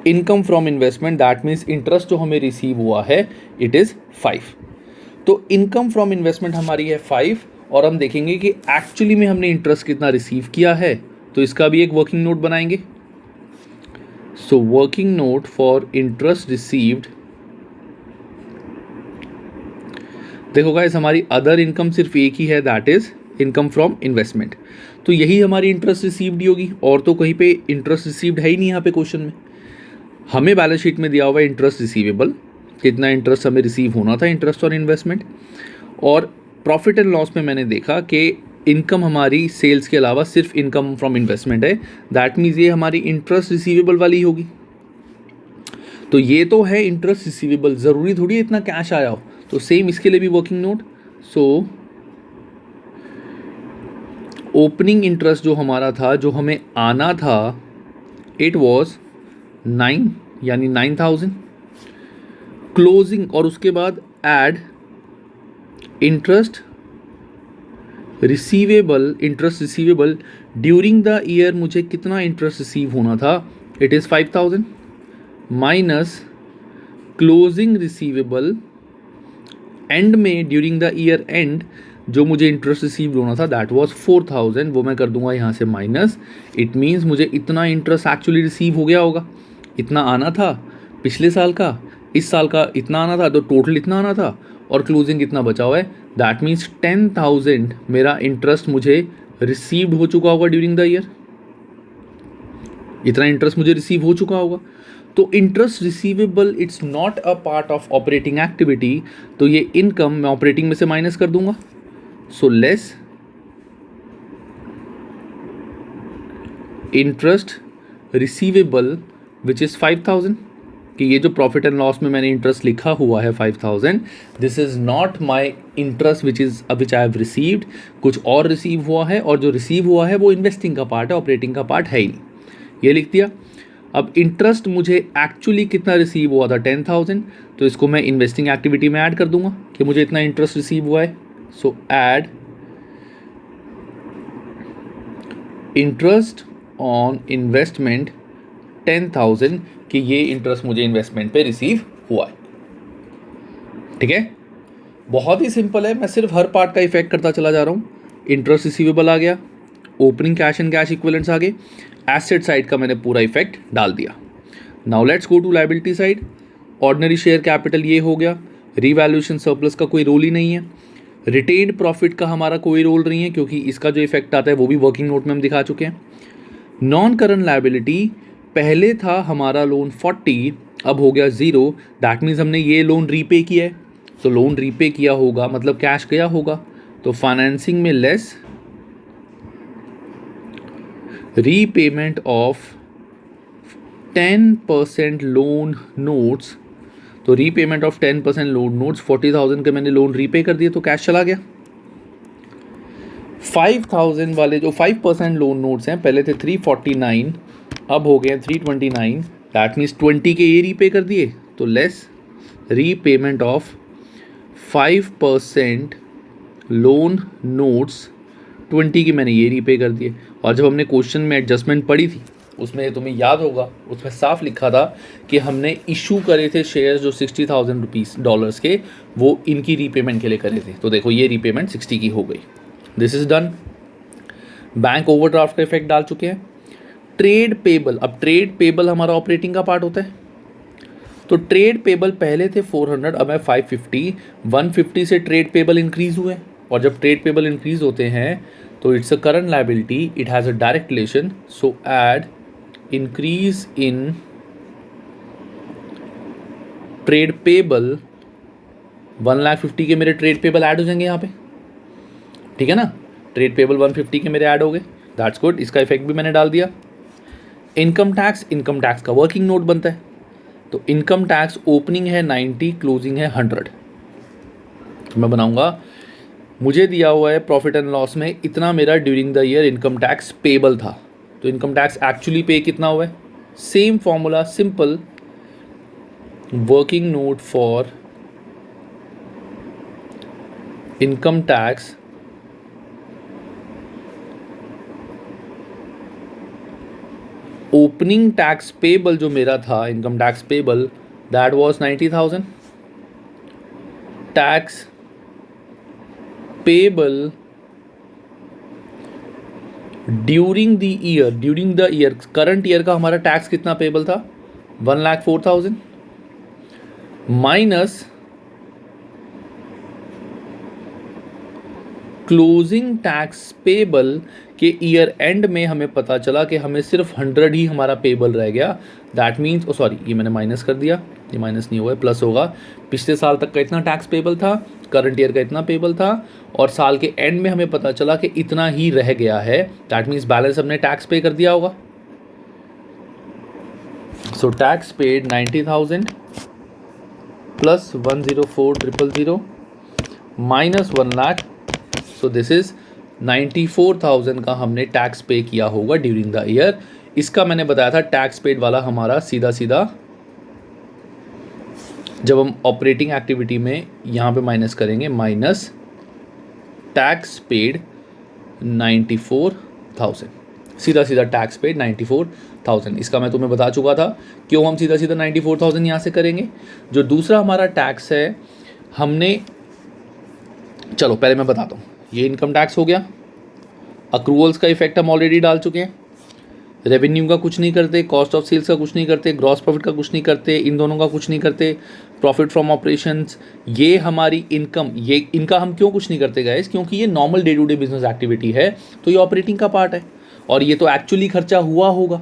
A: income from investment, that means interest जो हमें रिसीव हुआ है इट इज़ 5। तो इनकम फ्रॉम इन्वेस्टमेंट हमारी है 5, और हम देखेंगे कि एक्चुअली में हमने इंटरेस्ट कितना रिसीव किया है, तो इसका भी एक वर्किंग नोट बनाएंगे। So working note for interest received, देखो गाइस हमारी अदर इनकम सिर्फ एक ही है, that is income from investment, तो यही हमारी इंटरेस्ट रिसीव्ड ही होगी, और तो कहीं पे इंटरेस्ट रिसीव्ड है ही नहीं यहाँ पे क्वेश्चन में। हमें बैलेंस शीट में दिया हुआ है इंटरेस्ट रिसीवेबल, कितना इंटरेस्ट हमें रिसीव होना था, इंटरेस्ट और इन्वेस्टमेंट। और प्रॉफिट एंड लॉस में मैंने देखा कि इनकम हमारी सेल्स के अलावा सिर्फ इनकम फ्रॉम इन्वेस्टमेंट है, दैट मीन्स ये हमारी इंटरेस्ट रिसीवेबल वाली होगी। तो ये तो है इंटरेस्ट रिसीवेबल, ज़रूरी थोड़ी है इतना कैश आया हो, तो सेम इसके लिए भी working note. So opening interest जो हमारा था, जो हमें आना था, इट वॉज 9 यानी 9,000, क्लोजिंग, और उसके बाद add interest receivable, interest receivable during the year मुझे कितना इंटरेस्ट रिसीव होना था, it is 5,000 minus closing receivable and में ड्यूरिंग द ईयर एंड जो मुझे इंटरेस्ट रिसीव होना था दैट वाज 4000, वो मैं कर दूंगा यहाँ से माइनस. इट मीन्स मुझे इतना इंटरेस्ट एक्चुअली रिसीव हो गया होगा. इतना आना था पिछले साल का, इस साल का इतना आना था, तो टोटल इतना आना था और क्लोजिंग इतना बचा हुआ है. दैट मीन्स 10,000 मेरा इंटरेस्ट मुझे रिसीव्ड हो चुका होगा ड्यूरिंग द ईयर. इतना इंटरेस्ट मुझे रिसीव हो चुका होगा. तो interest receivable it's not a part of operating activity, तो ये इनकम मैं ऑपरेटिंग में से माइनस कर दूंगा. So less interest receivable which is 5,000, कि ये जो प्रॉफिट एंड लॉस में मैंने इंटरेस्ट लिखा हुआ है 5,000, this is not my interest which I have received. कुछ और रिसीव हुआ है, और जो रिसीव हुआ है वो इन्वेस्टिंग का पार्ट है, ऑपरेटिंग का पार्ट है ही नहीं. ये लिख दिया. अब इंटरेस्ट मुझे एक्चुअली कितना रिसीव हुआ था 10,000, तो इसको मैं इन्वेस्टिंग एक्टिविटी में ऐड कर दूंगा कि मुझे इतना इंटरेस्ट रिसीव हुआ है. सो ऐड इंटरेस्ट ऑन इन्वेस्टमेंट 10,000, कि ये इंटरेस्ट मुझे इन्वेस्टमेंट पे रिसीव हुआ है. ठीक है, बहुत ही सिंपल है. मैं सिर्फ हर पार्ट का इफेक्ट करता चला जा रहा हूँ. इंटरेस्ट रिसीवेबल आ गया, opening cash and cash equivalents आ गए, एसेट साइड का मैंने पूरा इफेक्ट डाल दिया. Now let's go to liability side. Ordinary share capital ये हो गया. रीवैल्यूएशन सरप्लस का कोई रोल ही नहीं है. रिटेन्ड प्रॉफिट का हमारा कोई रोल नहीं है, क्योंकि इसका जो इफेक्ट आता है वो भी वर्किंग नोट में हम दिखा चुके हैं. नॉन करंट लायबिलिटी, पहले था हमारा लोन 40, अब हो गया 0. दैट मीन्स हमने ये लोन रीपे किया है. तो लोन रीपे किया होगा मतलब कैश गया होगा. तो फाइनेंसिंग में less repayment of 10% loan notes. तो रीपेमेंट ऑफ 10% लोन नोट्स, 40,000 के मैंने लोन रीपे कर दिए तो कैश चला गया. 5,000 वाले जो 5% लोन नोट्स हैं, पहले थे 349, अब हो गए 329. दैट मीन्स 20 के ये रीपे कर दिए, तो less repayment of 5% loan notes, 20 की मैंने ये रीपे कर दिए. और जब हमने क्वेश्चन में एडजस्टमेंट पढ़ी थी उसमें तुम्हें याद होगा, उसमें साफ लिखा था कि हमने इशू करे थे शेयर्स जो 60,000 रुपीज़ डॉलर्स के, वो इनकी रीपेमेंट के लिए करे थे. तो देखो ये रीपेमेंट 60 की हो गई. This is done. Bank overdraft का इफेक्ट डाल चुके हैं. ट्रेड पेबल, अब ट्रेड पेबल हमारा ऑपरेटिंग का पार्ट होता है. तो ट्रेड पेबल पहले थे 400, अब है 550. 150 से ट्रेड पेबल इंक्रीज हुए, और जब ट्रेड पेबल इंक्रीज होते हैं तो it's a current liability, it has a direct relation. So add increase in trade payable. 1,50,000 के मेरे ट्रेड पेबल ऐड हो जाएंगे यहाँ पे. ठीक है ना, ट्रेड पेबल 150 के मेरे ऐड हो गए. That's good. इसका इफेक्ट भी मैंने डाल दिया. इनकम टैक्स का वर्किंग नोट बनता है. तो इनकम टैक्स ओपनिंग है 90, क्लोजिंग है 100. तो मैं बनाऊंगा, मुझे दिया हुआ है प्रॉफिट एंड लॉस में इतना मेरा during the year income tax payable था. तो इनकम टैक्स एक्चुअली पे कितना हुआ है, same formula, simple. Working note for income tax opening tax payable जो मेरा था income tax payable, that was 90,000. Tax payable during the year, current year का हमारा टैक्स कितना पेबल था, 1,04,000 माइनस क्लोजिंग टैक्स पेबल के ईयर एंड में हमें पता चला कि हमें सिर्फ 100 ही हमारा पेबल रह गया. दैट मीन्स, ओ सॉरी, ये मैंने माइनस कर दिया, ये माइनस नहीं हुआ है, प्लस होगा. पिछले साल तक का इतना टैक्स पेबल था, करंट ईयर का इतना पेबल था, और साल के एंड में हमें पता चला कि इतना ही रह गया है. दैट मीन्स बैलेंस हमने टैक्स पे कर दिया होगा. So tax paid 90,000 plus 104,000 minus 1 lakh. So this is 94,000 का हमने टैक्स पे किया होगा ड्यूरिंग द ईयर. इसका मैंने बताया था टैक्स पेड वाला हमारा सीधा सीधा जब हम ऑपरेटिंग एक्टिविटी में यहाँ पे माइनस करेंगे, माइनस टैक्स पेड 94,000, सीधा सीधा टैक्स पेड 94,000. इसका मैं तुम्हें बता चुका था क्यों हम सीधा सीधा 94,000 यहाँ से करेंगे. जो दूसरा हमारा टैक्स है, हमने चलो पहले मैं बताता हूँ, ये इनकम टैक्स हो गया, अक्रूवल्स का इफेक्ट हम ऑलरेडी डाल चुके हैं, रेवेन्यू का कुछ नहीं करते, कॉस्ट ऑफ सेल्स का कुछ नहीं करते, ग्रॉस प्रॉफिट का कुछ नहीं करते, इन दोनों का कुछ नहीं करते, प्रॉफिट फ्रॉम ऑपरेशंस, ये हमारी इनकम, ये इनका हम क्यों कुछ नहीं करते गाइस, क्योंकि ये normal day to day business activity है, तो ये ऑपरेटिंग का पार्ट है और ये तो एक्चुअली खर्चा हुआ होगा।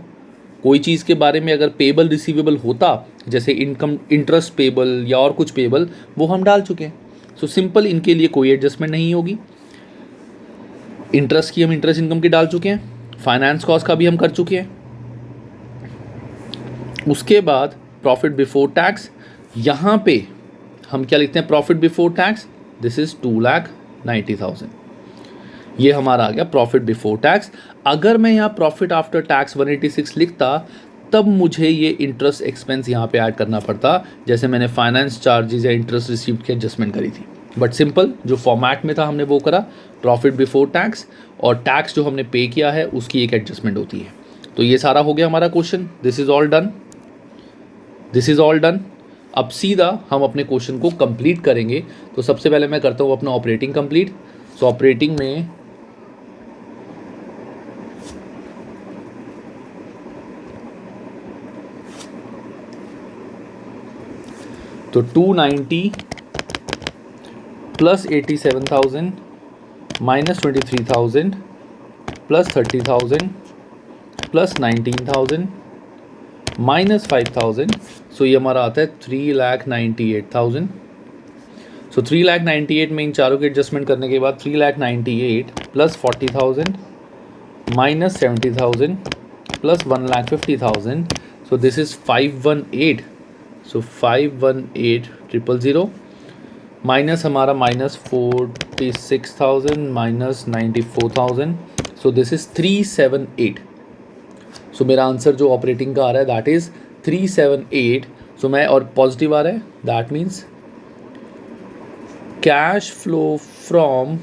A: कोई चीज़ के बारे में अगर पेबल रिसीवेबल होता, जैसे इनकम इंटरेस्ट पेबल या और कुछ पेबल, वो हम डाल चुके हैं। सो सिंपल, इनके लिए कोई एडजस्टमेंट नहीं होगी। इंटरेस्ट की हम इंटरेस्ट इनकम की डाल चुके हैं, फाइनेंस कॉस्ट का भी हम कर चुके हैं। उसके बाद प्रॉफिट बिफोर टैक्स, यहाँ पे हम क्या लिखते हैं, profit before tax, this is 2,90,000, ये हमारा आ गया प्रॉफिट बिफोर टैक्स। अगर मैं यहाँ प्रॉफिट आफ्टर टैक्स 186 लिखता, तब मुझे ये इंटरेस्ट एक्सपेंस यहाँ पे ऐड करना पड़ता, जैसे मैंने फाइनेंस चार्जेस या इंटरेस्ट रिसीव्ड की एडजस्टमेंट करी थी। बट सिंपल जो फॉर्मेट में था हमने वो करा, प्रॉफिट बिफोर टैक्स, और टैक्स जो हमने पे किया है उसकी एक एडजस्टमेंट होती है। तो ये सारा हो गया हमारा question, this is all done, this is all done. अब सीधा हम अपने क्वेश्चन को कंप्लीट करेंगे। तो सबसे पहले मैं करता हूँ अपना ऑपरेटिंग कंप्लीट। सो ऑपरेटिंग में तो 290 plus 87,000 minus 23,000 plus 30,000 plus 19,000 minus 5,000, सो ये हमारा आता है 3,98,000। सो 3,98,000 में इन चारों की एडजस्टमेंट करने के बाद 3,98,000 plus 40,000 minus 70,000 plus 1,50,000, so this is 518। So 518,000 minus हमारा minus 46,000 minus 94,000, so this is 378। सो मेरा आंसर जो ऑपरेटिंग का आ रहा है दैट इज 378। सो मैं, और पॉजिटिव आ रहा है, that means cash flow from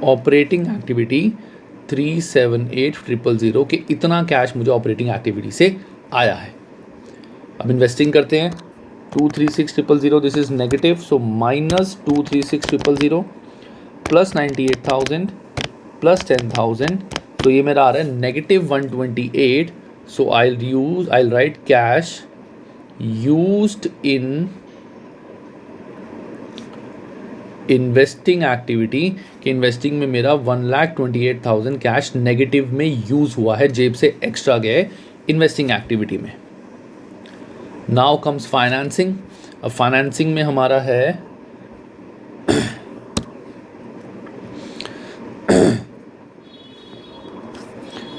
A: operating activity 378,000 के इतना कैश मुझे ऑपरेटिंग एक्टिविटी से आया है। अब इन्वेस्टिंग करते हैं, 236,000, this is negative, so minus 236,000 plus 98,000 plus 10,000, तो ये मेरा आ रहा है negative 128। So I right cash used in investing activity, कि इन्वेस्टिंग में मेरा 1,28,000 कैश नेगेटिव में यूज हुआ है, जेब से एक्स्ट्रा गया है इन्वेस्टिंग एक्टिविटी में। Now comes financing. अब फाइनेंसिंग में हमारा है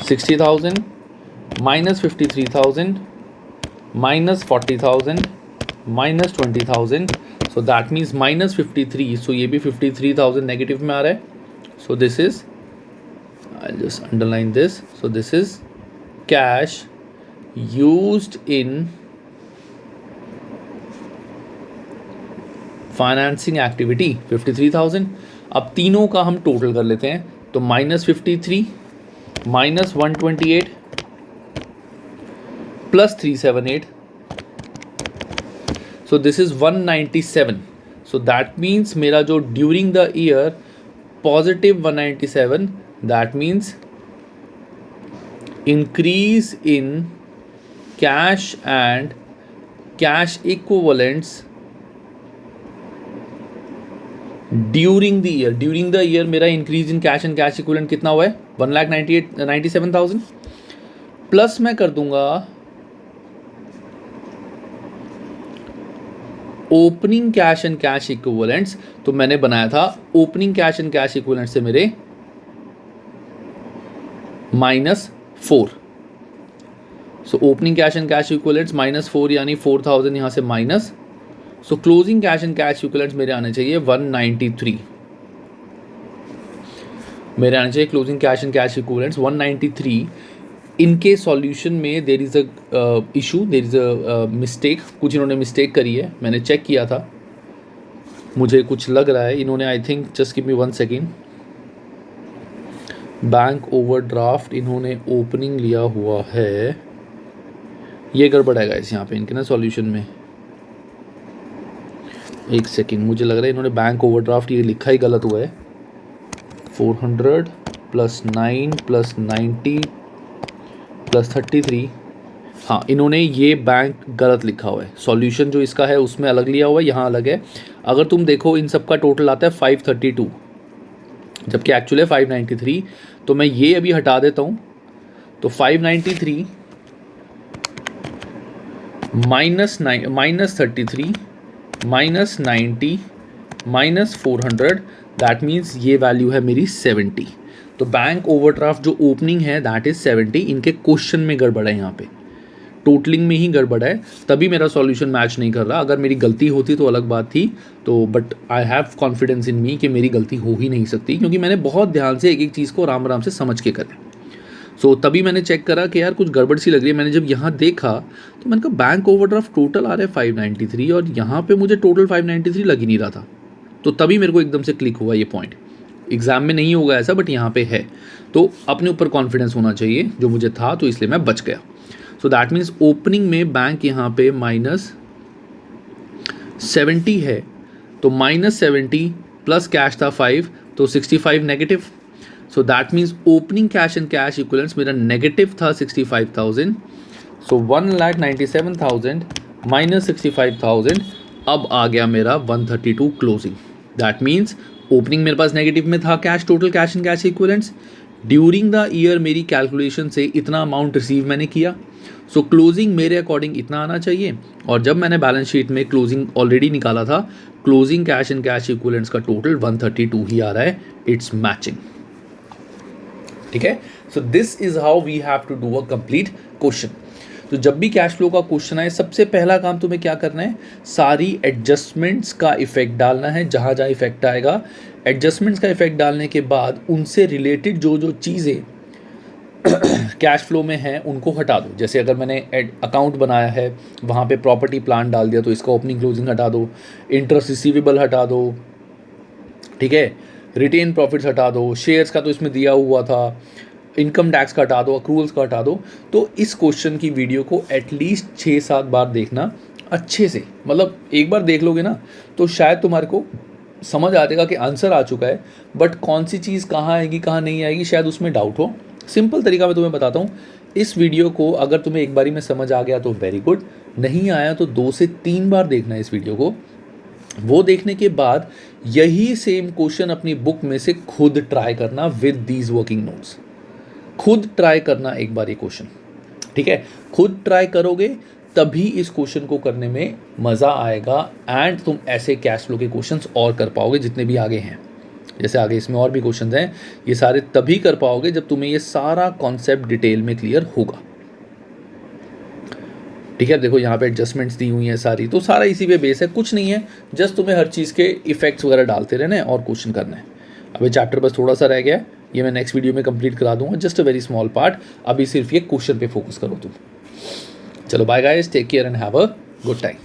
A: 60,000 minus 53,000 minus 40,000 minus 20,000, so that means minus 53। सो ये भी 53,000 नेगेटिव में आ रहा है। So this is, I just underline this, so this is cash used in financing activity 53,000। अब तीनों का हम टोटल कर लेते हैं, तो minus 53 minus 128 plus 378, so this is 197। So that means मेरा जो during the year positive 197, that means increase in cash and cash equivalents during the year. During the year मेरा increase in cash and cash equivalent कितना हुआ है, 1,97,000 plus मैं कर दूंगा opening cash and cash equivalents. तो मैंने बनाया था opening cash and cash equivalent से मेरे -4। So opening cash and cash equivalents -4 यानी 4,000 यहाँ से minus. So closing cash and cash equivalents मेरे आने चाहिए 193, मेरे आने चाहिए closing cash and cash equivalents 193। इनके सॉल्यूशन में there is a issue, there is a mistake, कुछ इन्होंने मिस्टेक करी है, मैंने चेक किया था, मुझे कुछ लग रहा है इन्होंने, I think, just give me 1 second, bank overdraft इन्होंने ओपनिंग लिया हुआ है, ये गड़बड़ है गाइस यहाँ पे इनके ना सॉल्यूशन में। एक सेकेंड, मुझे लग रहा है इन्होंने बैंक ओवरड्राफ्ट ये लिखा ही गलत हुआ है। 400 प्लस 9 प्लस 90 प्लस 33, हाँ इन्होंने ये बैंक गलत लिखा हुआ है। सॉल्यूशन जो इसका है उसमें अलग लिया हुआ है, यहाँ अलग है। अगर तुम देखो इन सब का टोटल आता है 532, जबकि एक्चुअली है 593। तो मैं ये अभी हटा देता हूँ, तो 593 minus 33 minus 90 minus 400, that means ये वैल्यू है मेरी 70। तो बैंक ओवरड्राफ्ट जो ओपनिंग है दैट इज 70। इनके क्वेश्चन में गड़बड़ है, यहाँ पे टोटलिंग में ही गड़बड़ है, तभी मेरा सॉल्यूशन मैच नहीं कर रहा। अगर मेरी गलती होती तो अलग बात थी, तो but I have confidence in me कि मेरी गलती हो ही नहीं सकती, क्योंकि मैंने बहुत ध्यान से एक एक चीज़ को आराम आराम से समझ के करा। सो तभी मैंने चेक करा कि यार कुछ गड़बड़ सी लग रही है। मैंने जब यहाँ देखा तो मैंने कहा बैंक ओवरड्राफ्ट टोटल आ रहा है 593 और यहाँ पे मुझे टोटल 593 लग ही नहीं रहा था। तो तभी मेरे को एकदम से क्लिक हुआ ये पॉइंट। एग्जाम में नहीं होगा ऐसा, बट यहाँ पे है, तो अपने ऊपर कॉन्फिडेंस होना चाहिए, जो मुझे था, तो इसलिए मैं बच गया। सो दैट मीन्स ओपनिंग में बैंक यहाँ पे -70 है, तो -70 प्लस कैश था 5, तो 65 negative. So that means opening cash and cash equivalents मेरा नेगेटिव था 65,000। सो 1,97,000 माइनस 65,000, अब आ गया मेरा 132 क्लोजिंग। दैट मीन्स ओपनिंग मेरे पास नेगेटिव में था cash, total cash and cash equivalents. During the year मेरी कैलकुलेशन से इतना अमाउंट रिसीव मैंने किया, सो क्लोजिंग मेरे अकॉर्डिंग इतना आना चाहिए। और जब मैंने बैलेंस शीट में क्लोजिंग ऑलरेडी निकाला था, closing cash and cash equivalents का टोटल 132 ही आ रहा है। इट्स मैचिंग, ठीक है। So this is how we have to do a complete question. तो जब भी कैश फ्लो का क्वेश्चन आए, सबसे पहला काम तुम्हें क्या करना है, सारी एडजस्टमेंट्स का इफेक्ट डालना है। जहाँ जहाँ इफेक्ट आएगा, एडजस्टमेंट्स का इफेक्ट डालने के बाद उनसे रिलेटेड जो जो चीज़ें कैश फ्लो में हैं उनको हटा दो। जैसे अगर मैंने अकाउंट बनाया है, वहाँ पे प्रॉपर्टी प्लान डाल दिया, तो इसका ओपनिंग क्लोजिंग हटा दो, इंटरेस्ट रिसीवेबल हटा दो, ठीक है, रिटेन प्रॉफिट्स हटा दो, शेयर्स का तो इसमें दिया हुआ था, इनकम टैक्स का हटा दो, अक्रूवल्स का हटा दो। तो इस क्वेश्चन की वीडियो को एटलीस्ट 6-7 बार देखना अच्छे से। मतलब एक बार देख लोगे ना तो शायद तुम्हारे को समझ आ जाएगा कि आंसर आ चुका है, बट कौन सी चीज़ कहाँ आएगी कहाँ नहीं आएगी शायद उसमें डाउट हो। सिंपल तरीका मैं तुम्हें बताता हूँ। इस वीडियो को अगर तुम्हें एक बारी में समझ आ गया तो वेरी गुड, नहीं आया तो 2 से 3 बार देखना है इस वीडियो को। वो देखने के बाद यही सेम क्वेश्चन अपनी बुक में से खुद ट्राई करना विद दीज वर्किंग नोट्स। खुद ट्राई करना एक बार ये क्वेश्चन, ठीक है। खुद ट्राई करोगे तभी इस क्वेश्चन को करने में मज़ा आएगा, एंड तुम ऐसे कैश फ्लो के क्वेश्चंस और कर पाओगे जितने भी आगे हैं। जैसे आगे इसमें और भी क्वेश्चंस हैं, ये सारे तभी कर पाओगे जब तुम्हें ये सारा कॉन्सेप्ट डिटेल में क्लियर होगा, ठीक है। देखो यहाँ पे एडजस्टमेंट्स दी हुई हैं सारी, तो सारा इसी पे बेस है, कुछ नहीं है। जस्ट तुम्हें हर चीज़ के इफेक्ट्स वगैरह डालते रहना है और क्वेश्चन करना है। अभी चैप्टर बस थोड़ा सा रह गया, ये मैं नेक्स्ट वीडियो में कंप्लीट करा दूंगा, just a very small part. अभी सिर्फ ये क्वेश्चन पे फोकस करो तुम। चलो bye guys, take care and have a good time.